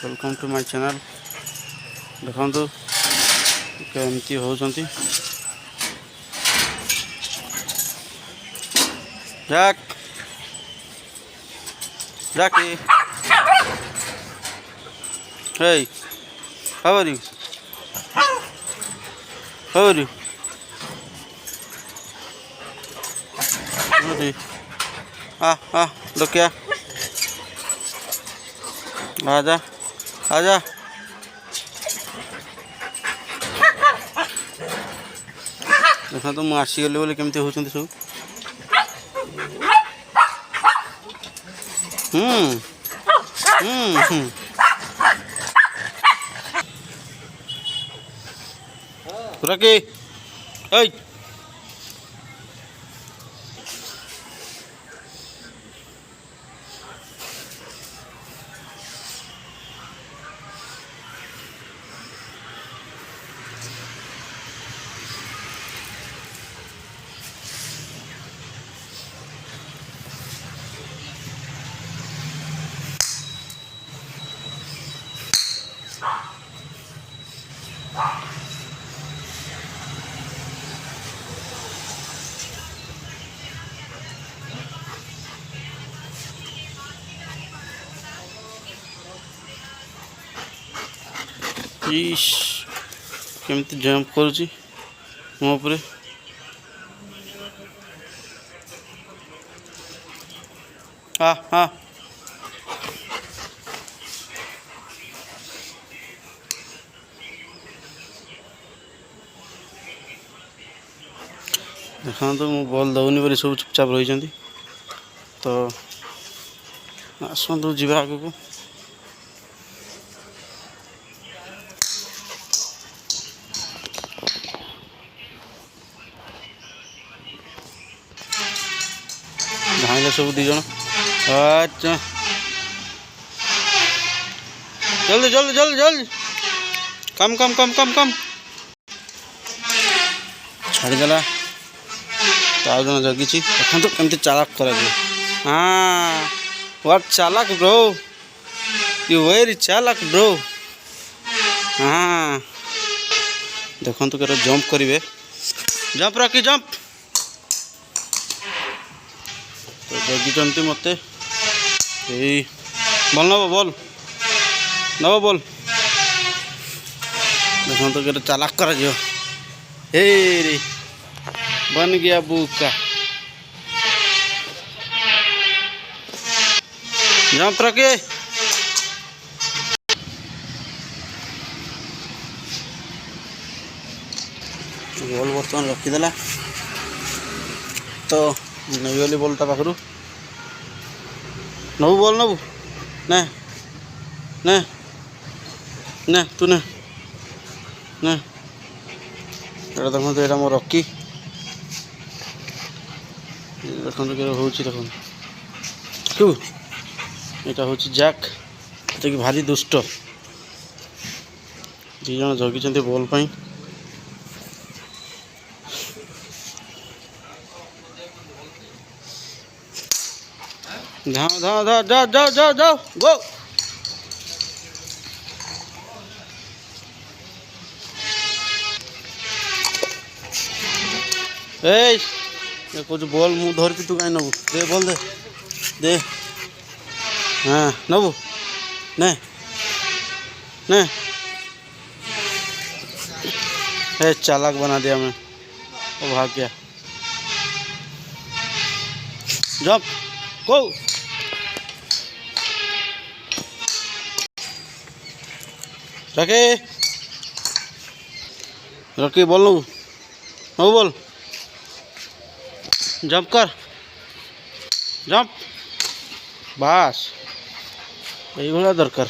Welcome to my channel. देखो केमती होचंती Jack Jackie hey how are you how are you look क्या आजा आजा देखा तो मुझे आसीगली बोले केमती होचंती सब रकी ओय केमती जंप करुची मो उपरे हाँ हाँ देखा तो मु बॉल दौनी बोली सब चुपचाप रही तो आसतु जी आग को धाइले सब दीज अच्छा जल्दी जल्दी जल्दी जल्दी कम कम कम कम कम छाड़देला तो आज जन जगी देखो तो कमती चालाक कर हाँ व्हाट चालाक ब्रो यू वेरी चालाक ब्रो हाँ देखो तो केरे जंप करेंगे जंप रखी जंप तो जगिचंती मत बल नब बल देखो तो केरे चालाक कर रे बन गया बुका जंप रखे बॉल बर्तमान रखीदेला तो नहीं बॉलटा पाखु नबू बॉल नबू ने ने ने तू ने ने देखो तो यहाँ मो रकी देखो हो देखो यहाँ हूँ जैक कि भारी दुष्ट दी जन जगी बॉल पाई धाओ धाओ धाओ जाओ जाओ जाओ जाओ गो कुछ बॉल मुँह धरती तू कहीं नबू दे बॉल दे दे हाँ नबू ने ने चालाक बना दिया मैं वो भाग गया जंप गो रखे रखी बोल नबू नबू बोल जंप कर जंप बस यही भाया दरकार।